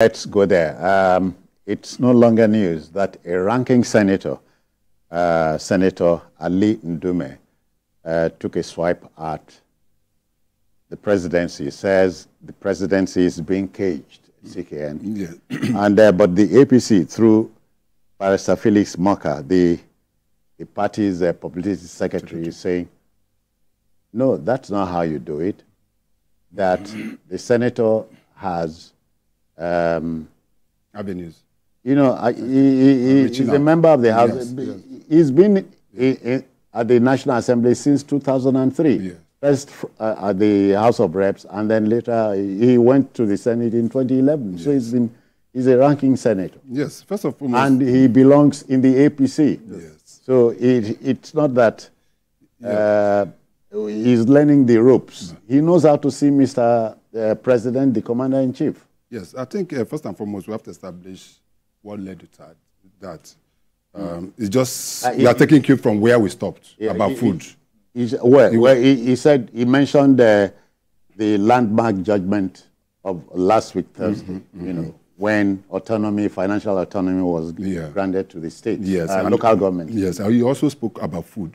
Let's go there. It's no longer news that a ranking senator, Senator Ali Ndume, took a swipe at the presidency. He says the presidency is being caged, CKN. Yeah. And, but the APC, through Barrister Felix Moka, the party's publicity secretary, is saying, no, that's not how you do it. That the senator has avenues. You know, he's a member of the House. Yes, yes. He's been at the National Assembly since 2003. Yeah. First at the House of Reps, and then later he went to the Senate in 2011. Yes. So he's a ranking senator. Yes, first of all. And he belongs in the APC. Yes. So it's not that he's learning the ropes. No. He knows how to see Mr. President, the Commander-in-Chief. Yes, I think first and foremost we have to establish what led to that. It's just we are taking cue from where we stopped about food. He said he mentioned the landmark judgment of last week Thursday. You know, when financial autonomy was granted to the states, local government. Yes, he also spoke about food.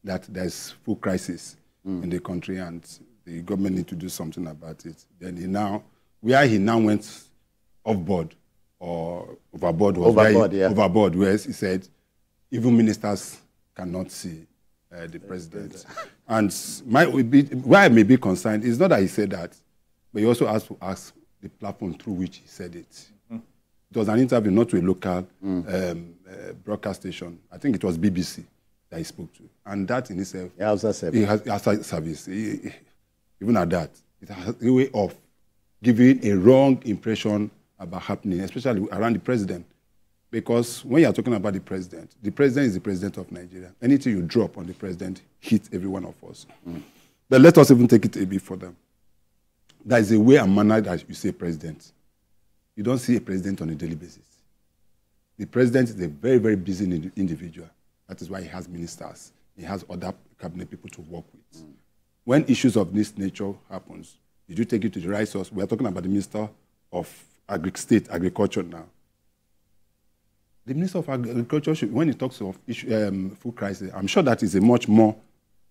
That there's food crisis in the country and the government need to do something about it. Then he now went overboard, where he said even ministers cannot see the president. And why I may be concerned is not that he said that, but he also has to ask the platform through which he said it. It was an interview, not to a local broadcast station. I think it was BBC that he spoke to. And that in itself, service. Even at that, it has a way of giving a wrong impression about happening, especially around the president. Because when you are talking about the president is the president of Nigeria. Anything you drop on the president hits every one of us. But let us even take it a bit further. There is a way and manner that you say president. You don't see a president on a daily basis. The president is a very, very busy individual. That is why he has ministers. He has other cabinet people to work with. When issues of this nature happens, did you take it to the right source? We are talking about the Minister of State Agriculture now. The Minister of Agriculture, when he talks of food crisis, I'm sure that is a much more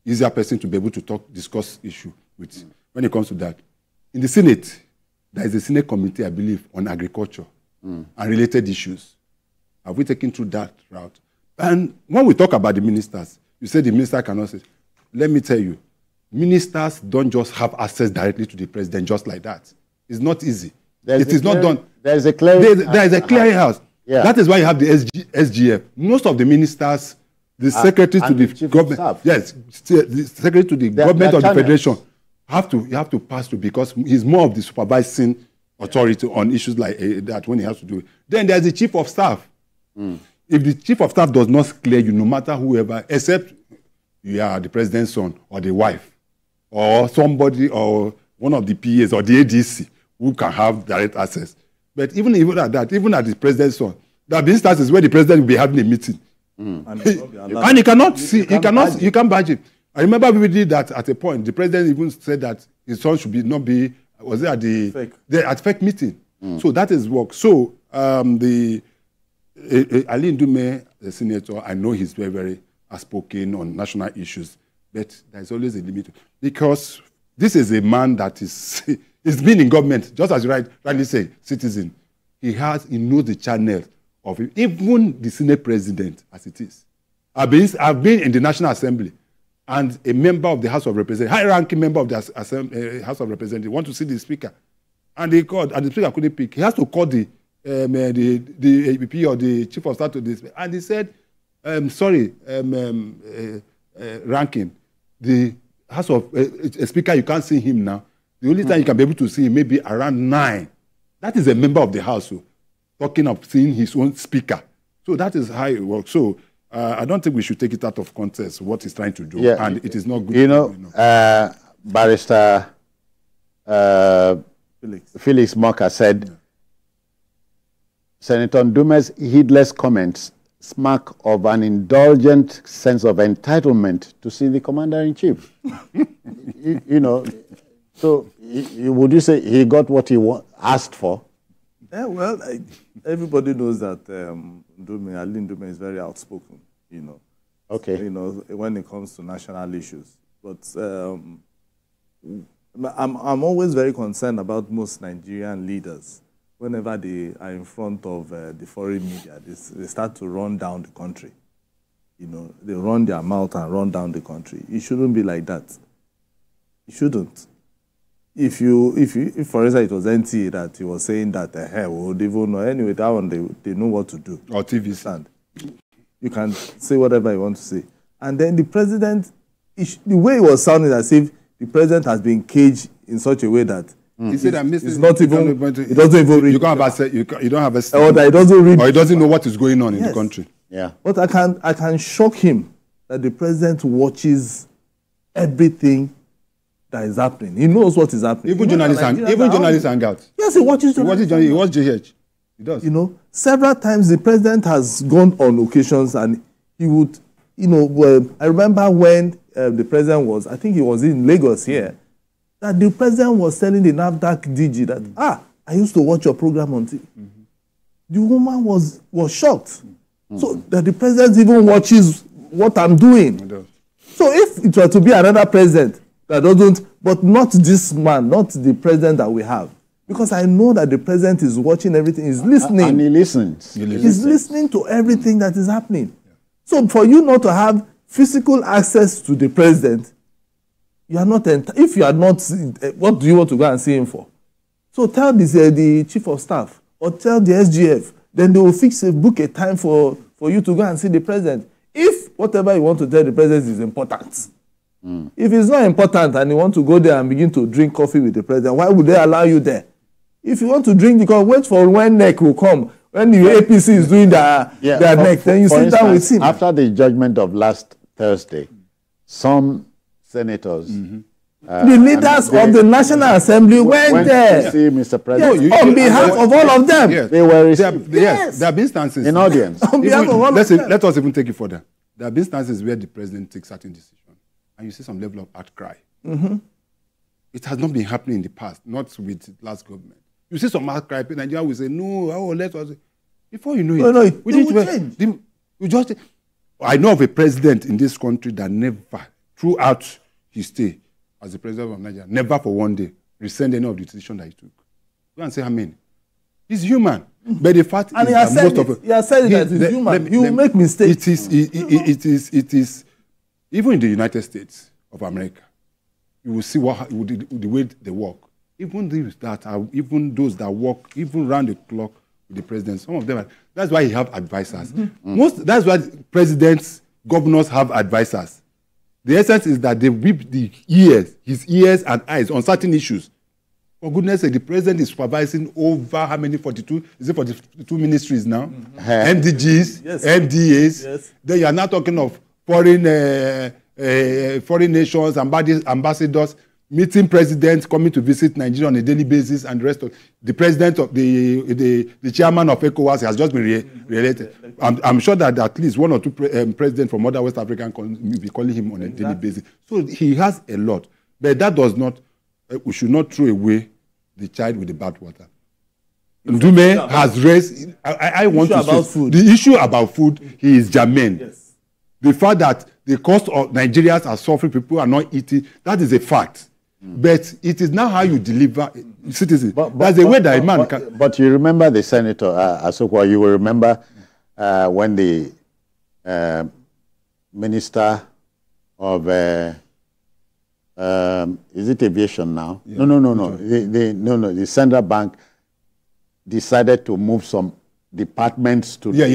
easier person to be able to discuss issue with when it comes to that. In the Senate, there is a Senate committee, I believe, on agriculture and related issues. Have we taken through that route? And when we talk about the ministers, you say the minister cannot say. Let me tell you, ministers don't just have access directly to the president just like that. It's not easy. It is not done. There is a clearinghouse. Yeah. That is why you have the SGF. Most of the ministers, the secretary to the government, the secretary to the government of the federation, you have to pass through because he's more of the supervising authority on issues like that when he has to do it. Then there's the chief of staff. If the chief of staff does not clear you, no matter whoever, except you are the president's son or the wife, or somebody or one of the PAs or the ADC who can have direct access. But even at that, even at the president's son, there have been instances where the president will be having a meeting. And he cannot see, you can't badge it. I remember we did that at a point. The president even said that his son should not be, was it at fake meeting. So that is work. So Ali Ndume, the senator, I know he's very, very outspoken on national issues, but there's always a limit. Because this is a man that he's been in government, just as you rightly say, citizen. He knows the channel of it. Even the Senate president, as it is. I've been in the National Assembly, and a member of the House of Representatives, high-ranking member of the House of Representatives, want to see the speaker. And he called, and the speaker couldn't pick. He has to call the APP or the chief of staff to this. And he said, ranking, the House of Speaker, you can't see him now. The only time you can be able to see him maybe around 9. That is a member of the House, talking of seeing his own speaker. So that is how it works. So I don't think we should take it out of context, what he's trying to do. Yeah. And it is not good. You know, Barrister Felix Moka said, Senator Ndume's heedless comments smack of an indulgent sense of entitlement to see the commander-in-chief. you know, so would you say he got what he asked for? Well, everybody knows that Ndume, Ali Ndume is very outspoken, you know. Okay. You know, when it comes to national issues. But I'm always very concerned about most Nigerian leaders. Whenever they are in front of the foreign media, they start to run down the country. You know, they run their mouth and run down the country. It shouldn't be like that. It shouldn't. If for example, it was NTA that he was saying that, we would even know. Anyway, that one, they know what to do. Or TV stand. You can say whatever you want to say. And then the president, the way it was sounding as if the president has been caged in such a way that he said that it's not even, it doesn't even read. You don't have a or that it doesn't read. Or he doesn't know what is going on in the country. Yeah. But I can shock him that the president watches everything that is happening. He knows what is happening. Even journalists hang out. Yes, he watches journalists. He watches GH. He does. You know, several times the president has gone on occasions and he would, you know, I remember when the president was, I think he was in Lagos here, that the president was telling the NAFDAC DG that, I used to watch your program on TV. The woman was shocked. So that the president even watches what I'm doing. So if it were to be another president that doesn't, but not this man, not the president that we have. Because I know that the president is watching everything, he's listening. And he listens. He's listening to everything that is happening. So for you not to have physical access to the president, you are not, if you are not, what do you want to go and see him for? So tell the chief of staff or tell the SGF, then they will book a time for you to go and see the president. If whatever you want to tell the president is important. If it's not important and you want to go there and begin to drink coffee with the president, why would they allow you there? If you want to drink, because wait for when NEC will come. When the APC is doing their NEC, then you sit down with him. After the judgment of last Thursday, some senators, the leaders of the National Assembly went there to see Mr. President. On behalf of all of them. Yes. They were there have been instances in audience. On behalf of all of them. Let us even take it further. There have been instances where the president takes certain decisions and you see some level of outcry. It has not been happening in the past, not with the last government. You see some outcry, Nigeria will say, no, let us. Before you know it, we just. I know of a president in this country that never, throughout his stay as the president of Nigeria, never for one day rescinded any of the decision that he took. Go and say amen. He's human. But the fact and is he has that said it. He has said that he's human. He will make mistakes. It is, even in the United States of America, you will see the way they work. Even those that work, even round the clock with the president, some of them, that's why he have advisors. That's why presidents, governors have advisors. The essence is that they whip his ears and eyes on certain issues. For goodness sake, the president is supervising over how many, 42? Is it 42 ministries now? MDGs, MDAs. Yes. Then you are now talking of foreign nations, ambassadors, meeting presidents coming to visit Nigeria on a daily basis, and the rest of the president of the chairman of ECOWAS has just been re-elected. I'm sure that at least one or two presidents from other West African countries will be calling him on a daily basis. So he has a lot, but that does not. We should not throw away the child with the bathwater. Ndume has raised. I want to say the issue about food. He is germane. Yes. The fact that the cost of Nigerians are suffering, people are not eating. That is a fact. But it is now how you deliver citizens. That's the way that a man can. But you remember the senator, Asokwa, you will remember when the minister of, is it aviation now? Yeah. No. The central bank decided to move some departments to. Yes.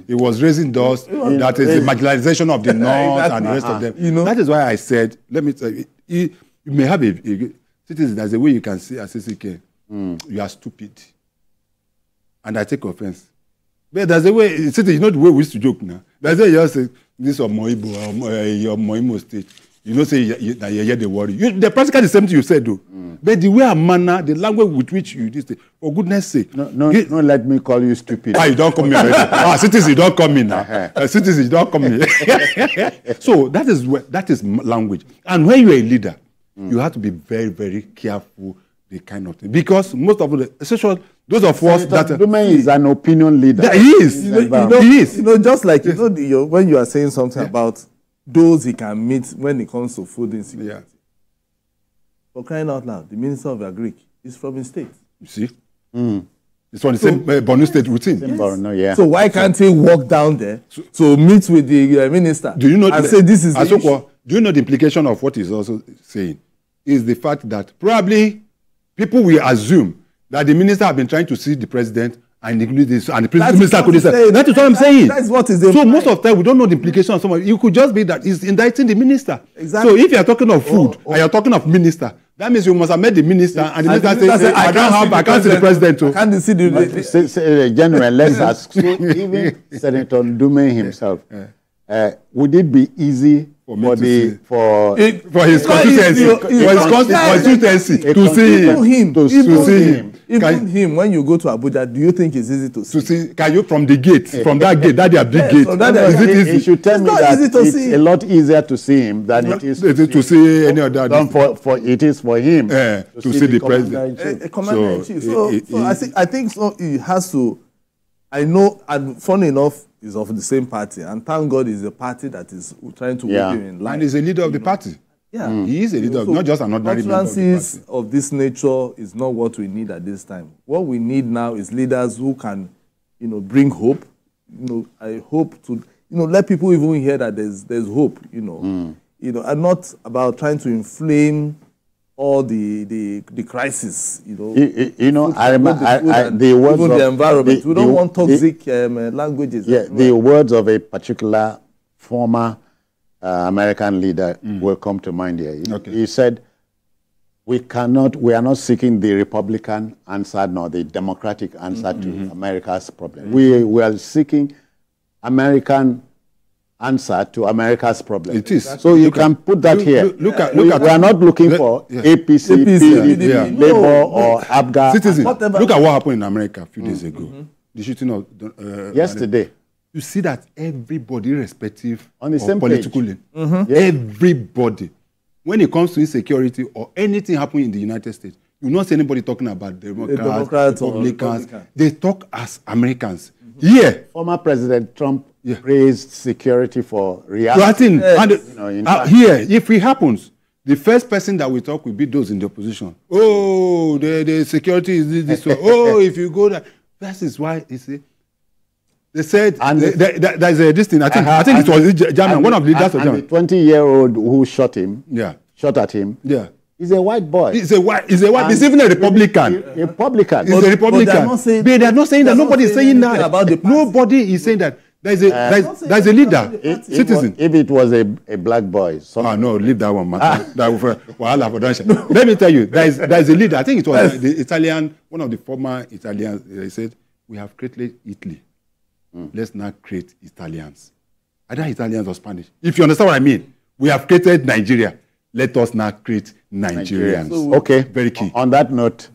It was raising doors. That is the marginalization of the North and the rest of them. That is why I said, let me tell you, you may have a citizen. There's a way you can say as CCK, you are stupid, and I take offense. But there's a way, you know the way we used to joke now. There's a way you just say this or Moibo, your Moimo state. You know, say you hear the worry. They're practically the same thing you said, though. But the way and manner, the language with which you did it, for goodness sake. No, let me call you stupid. You don't come here. Citizens, you don't come in now. Citizens, you don't come in. So that is language. And when you're a leader, you have to be very, very careful the kind of thing. Because most of the, especially those of us that... Ndume is an opinion leader. He is. He is. Just like, when you are saying something about those he can meet when it comes to food insecurity. Yeah. For crying out loud, the Minister of Agric is from his state. You see? It's from the same Borno state routine. Yes. Borno, yeah. So why can't he walk down there to meet with the minister? Do you know and say this is the issue? Do you know the implication of what he's also saying? Is the fact that probably people will assume that the minister have been trying to see the president and include this, and the minister could say, that is what I'm saying. That's what is so most of the time we don't know the implication of someone. You could just be that he's indicting the minister. Exactly. So if you're talking of food and you're talking of minister, that means you must have met the minister, and the minister says, I can't see the president too. I can't see the General, let's ask. So even Senator Ndume himself, would it be easy for his constituency to see him? Even him, when you go to Abuja, do you think it's easy to see? Can you from the gate, from that gate, that their big gate? Is it easy? You should tell me that it's a lot easier to see him than it is to see any other. It is for him to see the president. Commander-in-Chief. So I think so. He has to. I know, and funny enough, is of the same party, and thank God is a party that is trying to work him in line. And he's a leader of the party. Yeah, he is a leader, not just an ordinary member of the party. Of this nature is not what we need at this time. What we need now is leaders who can, bring hope. I hope to, let people even hear that there's hope. And not about trying to inflame all the crisis. I remember the words of the environment. We don't want toxic languages. Yeah, the words of a particular former American leader will come to mind here. He said, we are not seeking the Republican answer nor the Democratic answer to America's problem. We are seeking American answer to America's problem. It is. So you can put that here. We are not looking for APC, PDP, Labour, or ABGA. Citizen, look at what happened in America a few days ago. The shooting of... yesterday. You see that everybody, irrespective on the same political lane, everybody, when it comes to insecurity or anything happening in the United States, you will not see anybody talking about Democrats, Republicans. They talk as Americans. Here, former President Trump praised security for reacting. Here, if it happens, the first person that we talk will be those in the opposition. Oh, the security is this way. Oh, if you go there, that is why you see. They said there's this thing. I think it was German, one of the leaders of Germany. The 20-year-old who shot at him. Yeah. He's a white boy. He's even a Republican. Republican. He's a Republican. They are not saying that. Nobody is saying that. Nobody is saying that. There's a leader, citizen. If it was a black boy. No, leave that one, man. Let me tell you, there's a leader. I think it was the Italian, one of the former Italians. They said, we have created Italy. Let's not create Italians. Either Italians or Spanish. If you understand what I mean. We have created Nigeria. Let us not create Nigerians. Okay. Very key. On that note,